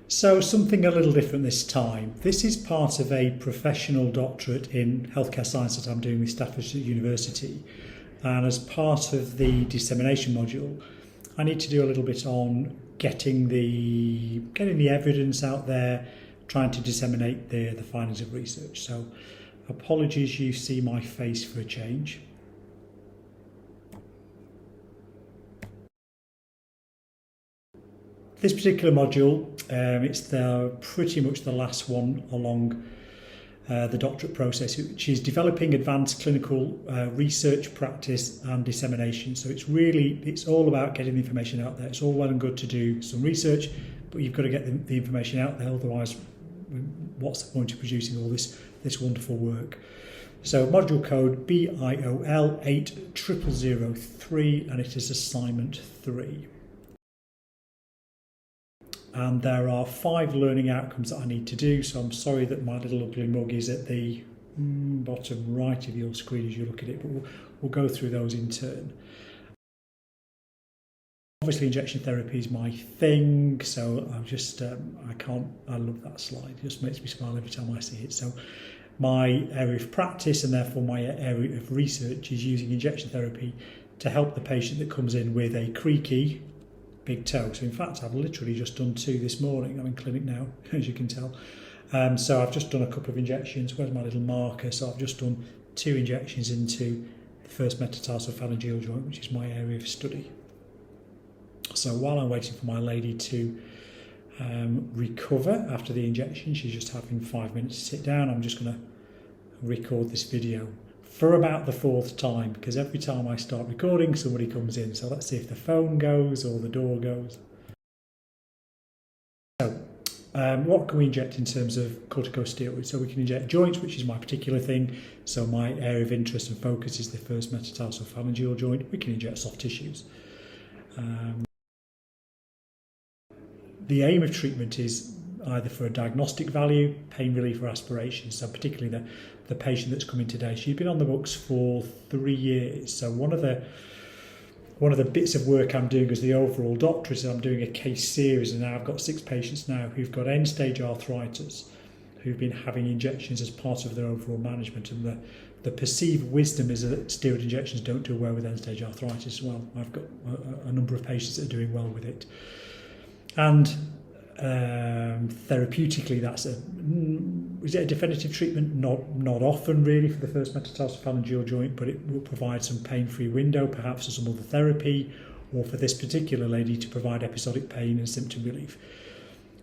So something a little different this time. This is part of a professional doctorate in healthcare science that I'm doing with Staffordshire University. And as part of the dissemination module, I need to do a little bit on getting the evidence out there, trying to disseminate the findings of research. So apologies you see my face for a change. This particular module, it's pretty much the last one along the doctorate process, which is developing advanced clinical research, practice and dissemination. So it's all about getting the information out there. It's all well and good to do some research, but you've got to get the information out there, otherwise what's the point of producing all this wonderful work? So module code BIOL 80003 and it is assignment 3. And there are 5 learning outcomes that I need to do. So I'm sorry that my little ugly mug is at the bottom right of your screen as you look at it, but we'll go through those in turn. Obviously injection therapy is my thing, so I'm just, I love that slide. It just makes me smile every time I see it. So my area of practice and therefore my area of research is using injection therapy to help the patient that comes in with a creaky big toe. So in fact, I've literally just done 2 this morning. I'm in clinic now, as you can tell. So I've just done a couple of injections. Where's my little marker? So I've just done 2 injections into the first metatarsophalangeal joint, which is my area of study. So while I'm waiting for my lady to recover after the injection, she's just having 5 minutes to sit down, I'm just going to record this video for about the 4th time, because every time I start recording somebody comes in. So let's see if the phone goes or the door goes. So what can we inject in terms of corticosteroids? So we can inject joints, which is my particular thing. So my area of interest and focus is the first metatarsophalangeal joint. We can inject soft tissues. The aim of treatment is either for a diagnostic value, pain relief or aspiration. So particularly the patient that's coming today, she's been on the books for 3 years. So one of the bits of work I'm doing as the overall doctorate is I'm doing a case series, and now I've got 6 patients now who've got end-stage arthritis, who've been having injections as part of their overall management. And the perceived wisdom is that steroid injections don't do well with end-stage arthritis. Well, I've got a number of patients that are doing well with it. And therapeutically, is it a definitive treatment? Not often really for the first metatarsophalangeal joint, but it will provide some pain-free window, perhaps for some other therapy, or for this particular lady to provide episodic pain and symptom relief.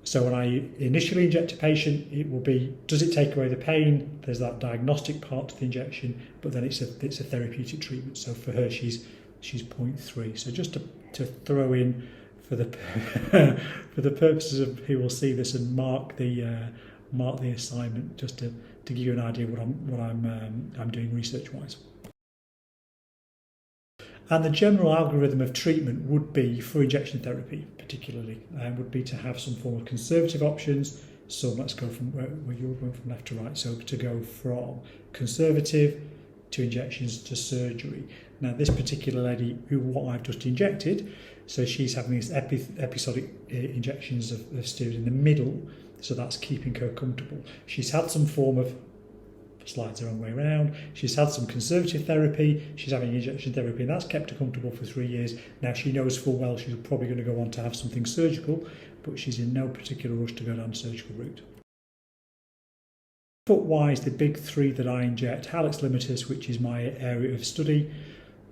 So when I initially inject a patient, it will be, does it take away the pain? There's that diagnostic part to the injection, but then it's a therapeutic treatment. So for her, she's 0.3. So just to throw in, for the purposes of who will see this and mark the assignment, just to give you an idea what I'm doing research wise. And the general algorithm of treatment would be, for injection therapy particularly, would be to have some form of conservative options. So let's go from where you're going from left to right. So to go from conservative to injections to surgery. Now this particular lady, what I've just injected, so she's having these episodic injections of steroid in the middle, so that's keeping her comfortable. She's had some form of, slides the wrong way around, she's had some conservative therapy, she's having injection therapy, and that's kept her comfortable for 3 years. Now she knows full well she's probably going to go on to have something surgical, but she's in no particular rush to go down the surgical route. Foot-wise, the big 3 that I inject, hallux limitus, which is my area of study,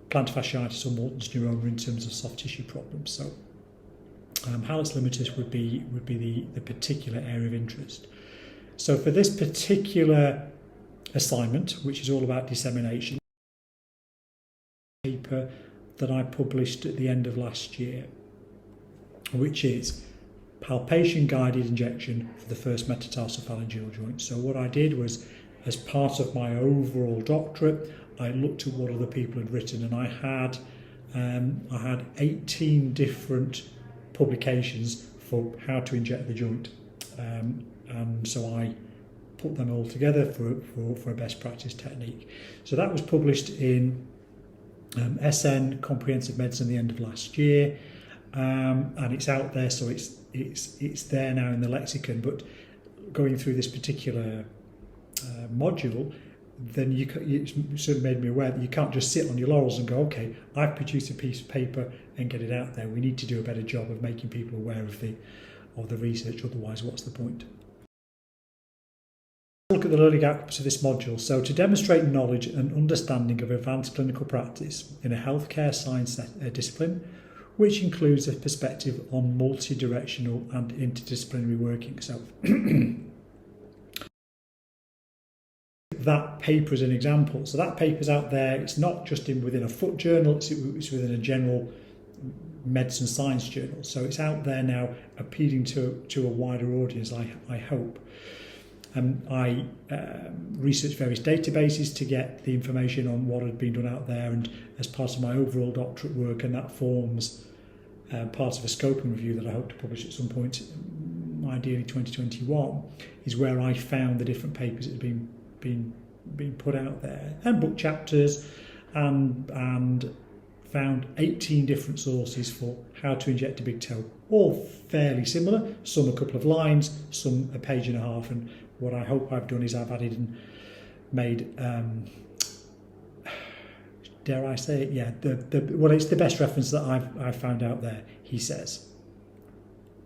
plantar fasciitis or Morton's neuroma in terms of soft tissue problems. So hallux limitus would be the particular area of interest. So for this particular assignment, which is all about dissemination, paper that I published at the end of last year, which is Palpation-Guided injection for the first metatarsophalangeal joint. So what I did was, as part of my overall doctorate, I looked at what other people had written, and I had 18 different publications for how to inject the joint, and so I put them all together for a best practice technique. So that was published in SN Comprehensive Medicine at the end of last year, and it's out there, so it's there now in the lexicon. But going through this particular module, then it sort of made me aware that you can't just sit on your laurels and go, okay, I've produced a piece of paper and get it out there. We need to do a better job of making people aware of the research, otherwise what's the point? Look at the learning outcomes of this module. So to demonstrate knowledge and understanding of advanced clinical practice in a healthcare science discipline, which includes a perspective on multi-directional and interdisciplinary working. So that paper is an example. So that paper's out there. It's not just within a foot journal, it's within a general medicine science journal. So it's out there now, appealing to a wider audience, I hope. I researched various databases to get the information on what had been done out there, and as part of my overall doctorate work, and that forms part of a scoping review that I hope to publish at some point, ideally 2021, is where I found the different papers that had been put out there, and book chapters, and found 18 different sources for how to inject a big toe, all fairly similar, some a couple of lines, some a page and a half. And what I hope I've done is I've added and made, dare I say it, yeah, well, it's the best reference that I've found out there, he says.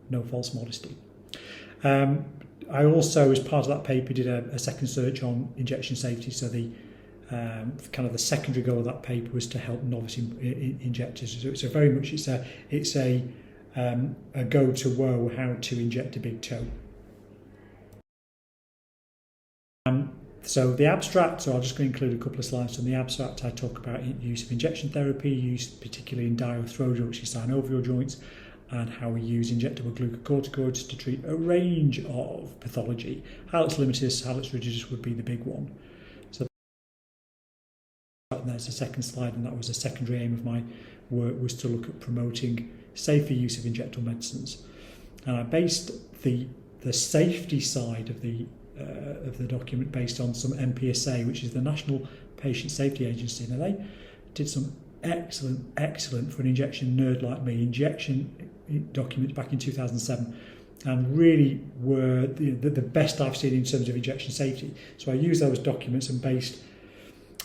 No false modesty. I also, as part of that paper, did a second search on injection safety. So the kind of the secondary goal of that paper was to help novice injectors. So it's a very much it's a go to woe how to inject a big toe. So the abstract, so I'll just going to include a couple of slides from the abstract. I talk about use of injection therapy, used particularly in diarthrosia, which is synovial joints, and how we use injectable glucocorticoids to treat a range of pathology. Hallux limitis, hallux rigidus would be the big one. So there's a second slide, and that was a secondary aim of my work, was to look at promoting safer use of injectable medicines. And I based the safety side of the document based on some MPSA, which is the National Patient Safety Agency. Now they did some excellent for an injection nerd like me, injection documents back in 2007, and really were the best I've seen in terms of injection safety. So I used those documents and based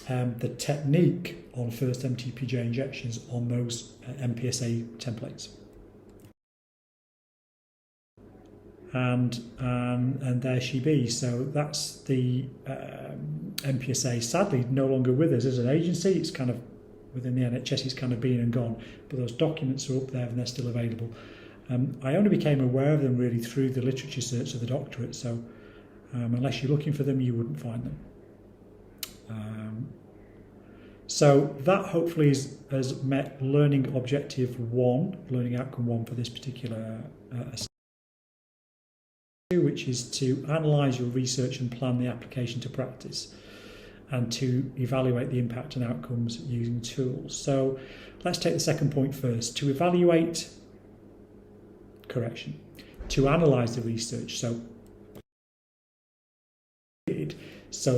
the technique on first MTPJ injections on those MPSA templates. And there she be. So that's the MPSA, sadly no longer with us as an agency. It's kind of within the NHS, it's kind of been and gone, but those documents are up there and they're still available. I only became aware of them really through the literature search of the doctorate, so unless you're looking for them, you wouldn't find them. So that hopefully has met learning objective 1, learning outcome 1 for this particular which is to analyse your research and plan the application to practice, and to evaluate the impact and outcomes using tools. So let's take the second point first. To evaluate, to analyse the research. So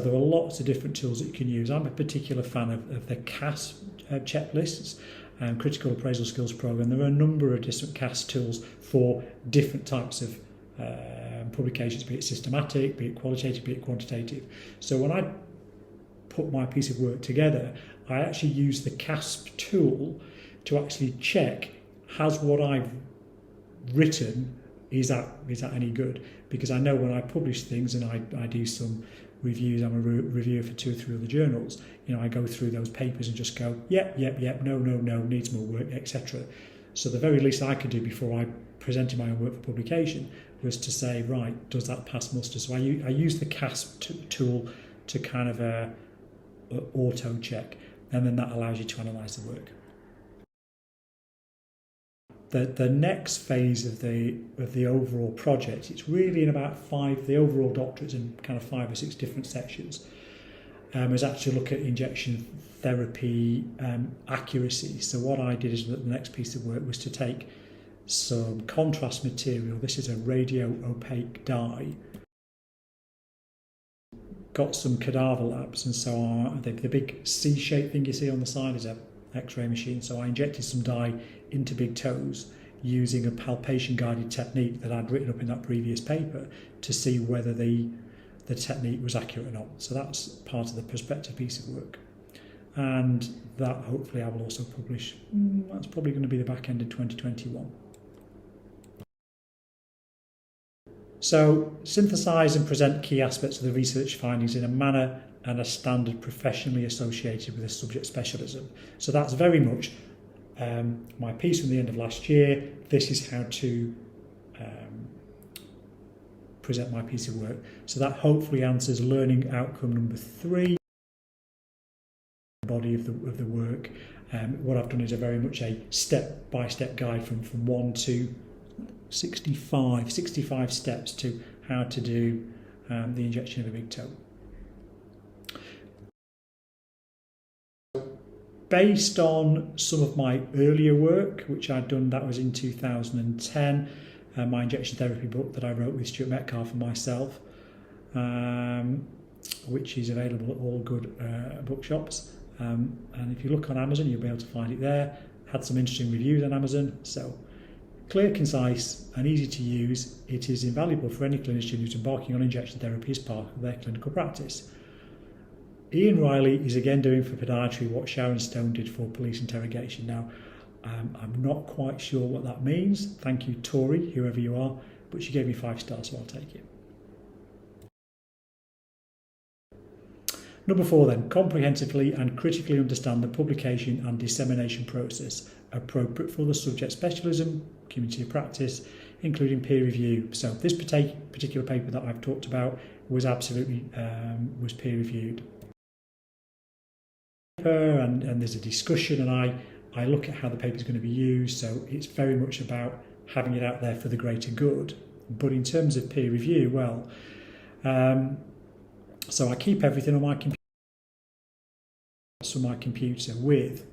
there are lots of different tools that you can use. I'm a particular fan of the CAS checklists and Critical Appraisal Skills Programme. There are a number of different CAS tools for different types of publications, be it systematic, be it qualitative, be it quantitative. So when I put my piece of work together, I actually use the CASP tool to actually check, has what I've written, is that any good? Because I know when I publish things and I do some reviews, I'm a reviewer for 2 or 3 other journals, I go through those papers and just go, yep, no, needs more work, etc. So the very least I could do before I presented my own work for publication was to say, right, does that pass muster? So I use the CASP tool to kind of auto check, and then that allows you to analyse the work. The next phase of the overall project, it's really in about 5, the overall doctorate's in kind of 5 or 6 different sections, is actually look at injection therapy accuracy. So what I did is the next piece of work was to take some contrast material. This is a radio opaque dye. Got some cadaver labs, and so the big C-shaped thing you see on the side is an X-ray machine. So I injected some dye into big toes using a palpation-guided technique that I'd written up in that previous paper to see whether the technique was accurate or not. So that's part of the prospective piece of work. And that hopefully I will also publish. That's probably going to be the back end of 2021. So synthesize and present key aspects of the research findings in a manner and a standard professionally associated with a subject specialism. So that's very much my piece from the end of last year. This is how to present my piece of work. So that hopefully answers learning outcome number 3. Body of the work. What I've done is very much a step-by-step guide from 1 to 65 steps to how to do the injection of a big toe. Based on some of my earlier work, which I'd done, that was in 2010, my injection therapy book that I wrote with Stuart Metcalf and myself, which is available at all good bookshops. And if you look on Amazon, you'll be able to find it there. Had some interesting reviews on Amazon. So clear, concise and easy to use. It is invaluable for any clinician who's embarking on injection therapy as part of their clinical practice. Ian Riley is again doing for podiatry what Sharon Stone did for police interrogation. Now, I'm not quite sure what that means. Thank you, Tori, whoever you are, but she gave me 5 stars, so I'll take it. Number 4 then, comprehensively and critically understand the publication and dissemination process appropriate for the subject specialism, community of practice, including peer review. So this particular paper that I've talked about was absolutely was peer reviewed. And there's a discussion, and I look at how the paper is going to be used, so it's very much about having it out there for the greater good. But in terms of peer review, well, so I keep everything on my computer with,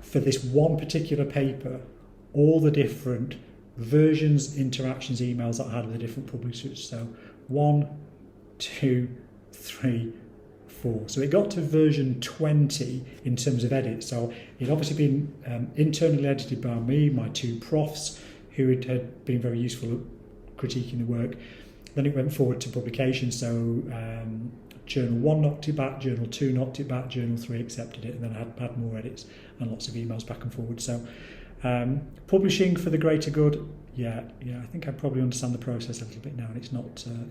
for this one particular paper, all the different versions, interactions, emails that I had with the different publishers. So 1, 2, 3, 4. So it got to version 20 in terms of edits. So it obviously been internally edited by me, my 2 profs, who had been very useful at critiquing the work. Then it went forward to publication. So Journal 1 knocked it back, Journal 2 knocked it back, Journal 3 accepted it, and then I had more edits and lots of emails back and forward. So publishing for the greater good, yeah, I think I probably understand the process a little bit now, and it's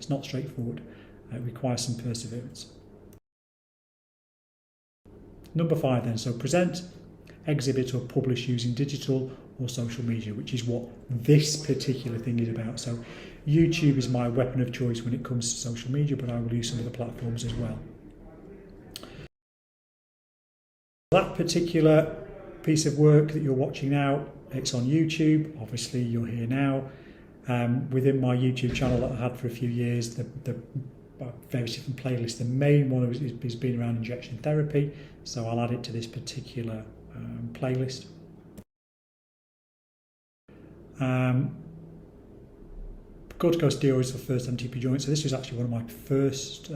not straightforward. It requires some perseverance. Number 5 then, so present, exhibit or publish using digital or social media, which is what this particular thing is about. So YouTube is my weapon of choice when it comes to social media, but I will use some other platforms as well. That particular piece of work that you're watching now, it's on YouTube. Obviously, you're here now. Within my YouTube channel that I had for a few years, the various different playlists. The main one has been around injection therapy, so I'll add it to this particular playlist. Corticosteroids for first MTP joints. So this was actually one of my first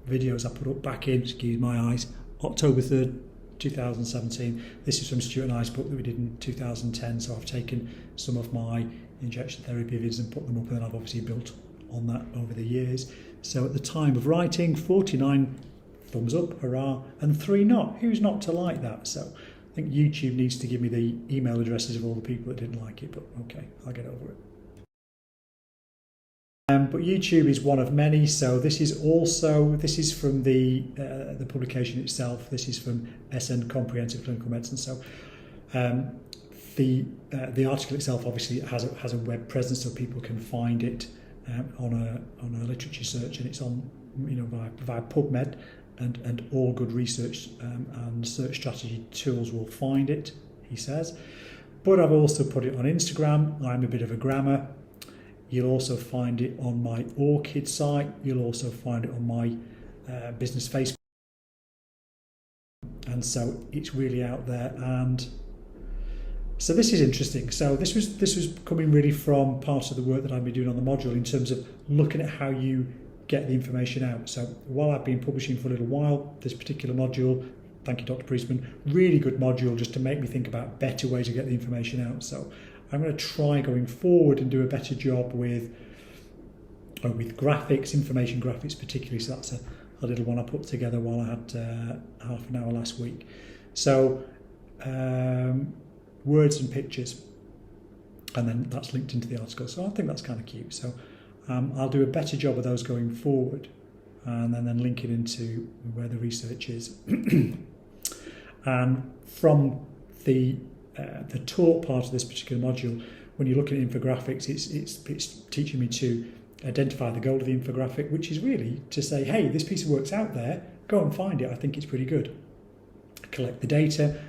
videos I put up back in, excuse my eyes, October 3rd, 2017. This is from Stuart and I's book that we did in 2010. So I've taken some of my injection therapy videos and put them up, and then I've obviously built on that over the years. So at the time of writing, 49 thumbs up, hurrah, and 3 not. Who's not to like that? So I think YouTube needs to give me the email addresses of all the people that didn't like it, but okay, I'll get over it. But YouTube is one of many. So this is from the publication itself. This is from SN Comprehensive Clinical Medicine. So the article itself obviously has a web presence, so people can find it on a literature search, and it's on via PubMed, and all good research and search strategy tools will find it, he says. But I've also put it on Instagram. I'm a bit of a grammar. You'll also find it on my Orchid site. You'll also find it on my business Facebook. And so it's really out there. And so this is interesting. So this was coming really from part of the work that I've been doing on the module in terms of looking at how you get the information out. So while I've been publishing for a little while, this particular module, thank you, Dr. Priestman, really good module just to make me think about better ways to get the information out. So I'm going to try going forward and do a better job with graphics, information graphics particularly. So that's a little one I put together while I had half an hour last week. So words and pictures, and then that's linked into the article. So I think that's kind of cute. So I'll do a better job of those going forward, and then link it into where the research is. And from the talk part of this particular module, when you're looking at infographics, it's teaching me to identify the goal of the infographic, which is really to say, hey, this piece of work's out there, go and find it, I think it's pretty good. Collect the data.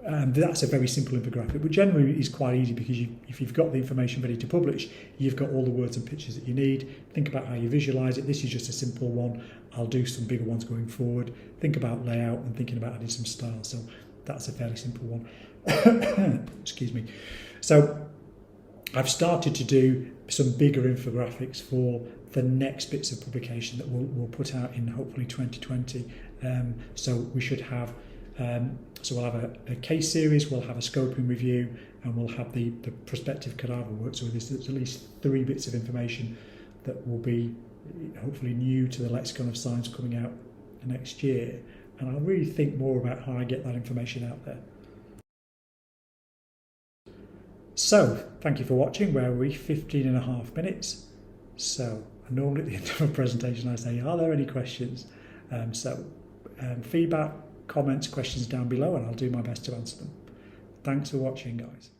That's a very simple infographic, but generally is quite easy because if you've got the information ready to publish, you've got all the words and pictures that you need. Think about how you visualize it. This is just a simple one. I'll do some bigger ones going forward. Think about layout and thinking about adding some style. So that's a fairly simple one. Excuse me. So I've started to do some bigger infographics for the next bits of publication that we'll put out in hopefully 2020. So we should have, so we'll have a case series, we'll have a scoping review, and we'll have the prospective cadaver work. So there's at least 3 bits of information that will be hopefully new to the lexicon of science coming out next year. And I'll really think more about how I get that information out there. So, thank you for watching. Where are we? 15.5 minutes. So, normally at the end of a presentation I say, are there any questions? Feedback, comments, questions down below, and I'll do my best to answer them. Thanks for watching, guys.